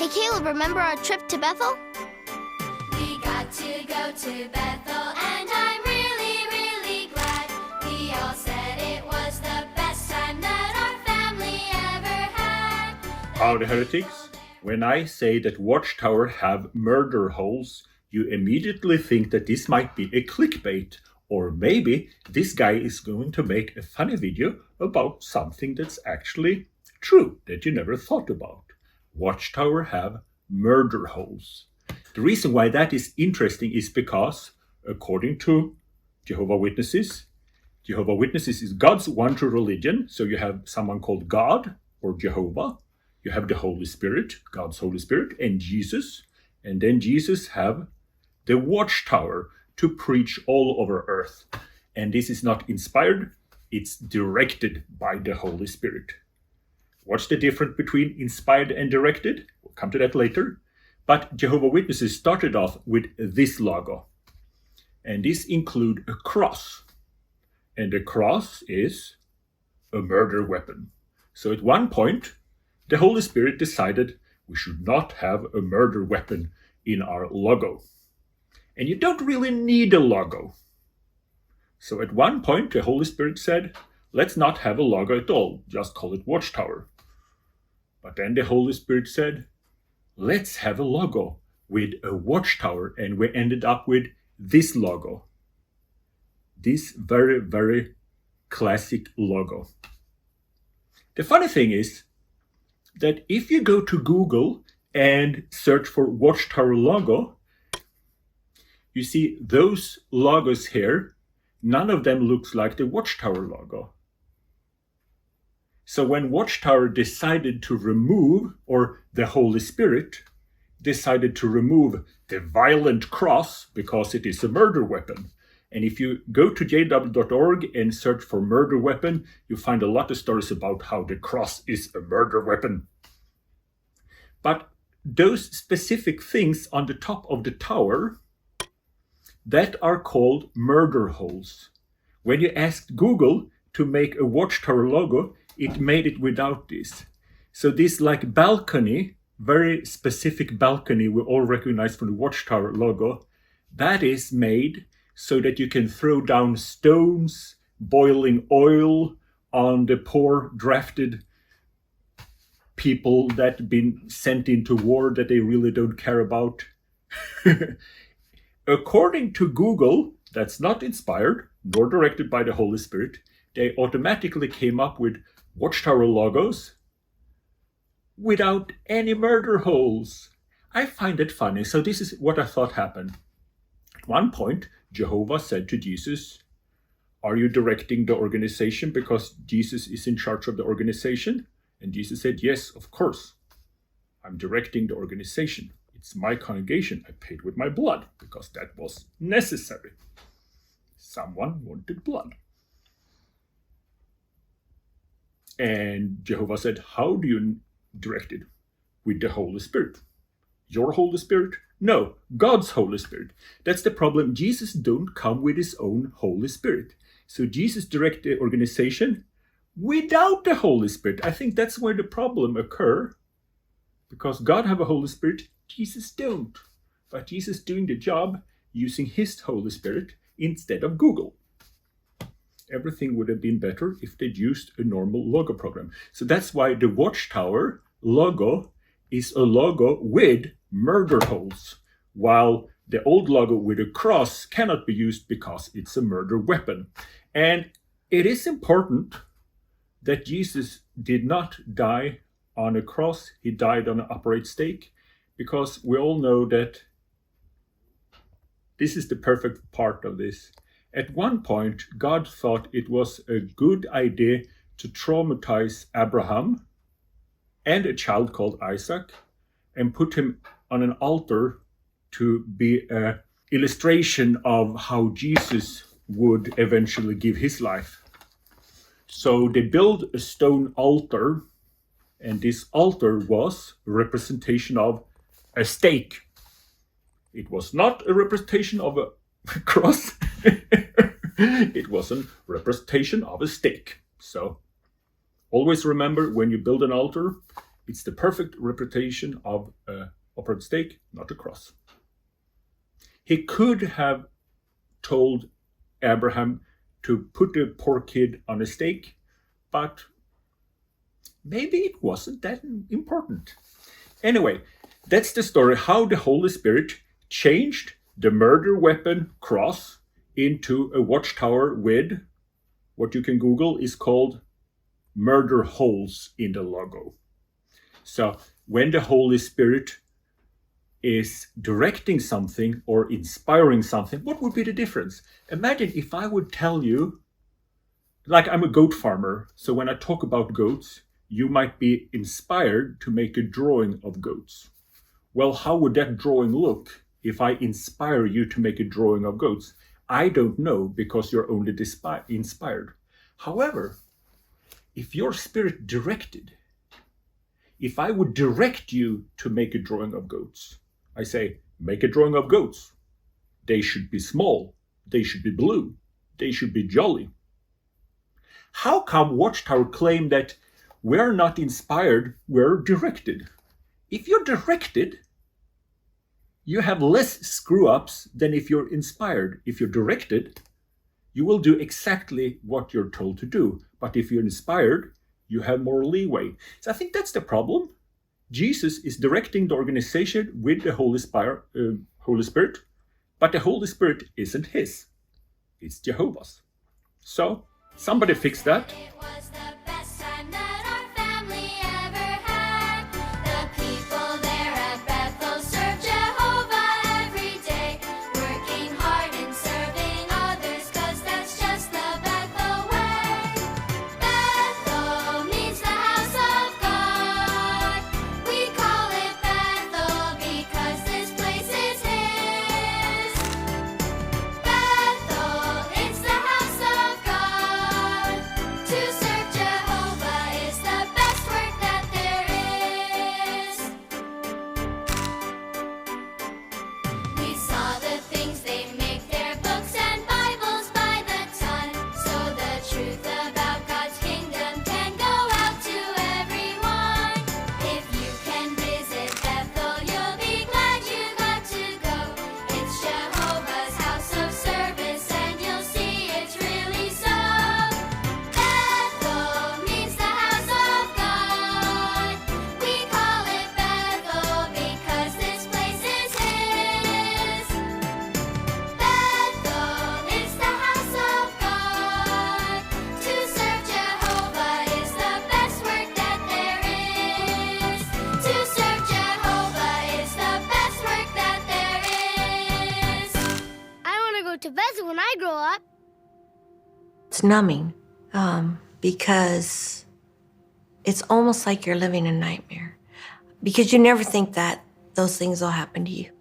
Hey Caleb, remember our trip to Bethel? We got to go to Bethel, and I'm really, really glad. We all said it was the best time that our family ever had. Howdy, heretics. When I say that Watchtower have murder holes, you immediately think that this might be a clickbait, or maybe this guy is going to make a funny video about something that's actually true that you never thought about. Watchtower have murder holes. The reason why that is interesting is because, according to Jehovah Witnesses, Jehovah Witnesses is God's one true religion. So you have someone called God or Jehovah. You have the Holy Spirit, God's Holy Spirit, and Jesus. And then Jesus have the Watchtower to preach all over earth. And this is not inspired, it's directed by the Holy Spirit. What's the difference between inspired and directed? We'll come to that later. But Jehovah Witnesses started off with this logo. And this includes a cross. And the cross is a murder weapon. So at one point, the Holy Spirit decided we should not have a murder weapon in our logo. And you don't really need a logo. So at one point, the Holy Spirit said, let's not have a logo at all, just call it Watchtower. But then the Holy Spirit said, let's have a logo with a watchtower, and we ended up with this logo. This very, very classic logo. The funny thing is that if you go to Google and search for Watchtower logo, you see those logos here, none of them looks like the Watchtower logo. So when Watchtower decided to remove, or the Holy Spirit decided to remove the violent cross because it is a murder weapon. And if you go to jw.org and search for murder weapon, you find a lot of stories about how the cross is a murder weapon. But those specific things on the top of the tower, that are called murder holes. When you asked Google to make a Watchtower logo, it made it without this. So this like balcony, very specific balcony we all recognize from the Watchtower logo, that is made so that you can throw down stones, boiling oil on the poor drafted people that have been sent into war that they really don't care about. According to Google, that's not inspired nor directed by the Holy Spirit, they automatically came up with Watchtower logos without any murder holes. I find it funny. So this is what I thought happened. At one point, Jehovah said to Jesus, are you directing the organization because Jesus is in charge of the organization? And Jesus said, yes, of course. I'm directing the organization. It's my congregation. I paid with my blood because that was necessary. Someone wanted blood. And Jehovah said, how do you direct it? With the Holy Spirit. Your Holy Spirit? No, God's Holy Spirit. That's the problem. Jesus don't come with his own Holy Spirit. So Jesus directs the organization without the Holy Spirit. I think that's where the problem occurs. Because God have a Holy Spirit, Jesus don't. But Jesus doing the job using his Holy Spirit instead of Google. Everything would have been better if they'd used a normal logo program. So that's why the Watchtower logo is a logo with murder holes, while the old logo with a cross cannot be used because it's a murder weapon. And it is important that Jesus did not die on a cross. He died on an upright stake, because we all know that this is the perfect part of this. At one point, God thought it was a good idea to traumatize Abraham and a child called Isaac and put him on an altar to be an illustration of how Jesus would eventually give his life. So they built a stone altar, and this altar was a representation of a stake. It was not a representation of a cross. It was a representation of a stake. So always remember, when you build an altar, it's the perfect representation of a upright stake, not a cross. He could have told Abraham to put a poor kid on a stake, but maybe it wasn't that important. Anyway, that's the story how the Holy Spirit changed the murder weapon cross into a watchtower with what you can Google is called murder holes in the logo. So when the Holy Spirit is directing something or inspiring something, what would be the difference? Imagine if I would tell you, like I'm a goat farmer, so when I talk about goats, you might be inspired to make a drawing of goats. Well, how would that drawing look if I inspire you to make a drawing of goats? I don't know, because you're only inspired. However, if your spirit directed, if I would direct you to make a drawing of goats, I say, make a drawing of goats. They should be small. They should be blue. They should be jolly. How come Watchtower claim that we're not inspired, we're directed? If you're directed, you have less screw-ups than if you're inspired. If you're directed, you will do exactly what you're told to do. But if you're inspired, you have more leeway. So I think that's the problem. Jesus is directing the organization with the Holy Spirit, but the Holy Spirit isn't his. It's Jehovah's. So somebody fix that. It was the best time that our family ever had. The people there at Bethel serve Jehovah every day, working hard and serving others, 'cause that's just the Bethel way. Bethel means the house of God. We call it Bethel because this place is His. Bethel, it's the house of God. To serve Jehovah is the best work that there is. We saw the things they make, their books and Bibles by the ton, so the truth about God's kingdom can go out to everyone. If you can visit Bethel, you'll be glad you got to go. It's Jehovah's house of service, and you'll see it's really so. Bethel means the house of God. We call it Bethel because this place is His. Bethel is the house of God. To serve Jehovah is the best work that there is. To serve Jehovah is the best work that there is. I want to go to Bethel when I grow up. It's numbing because it's almost like you're living a nightmare, because you never think that those things will happen to you.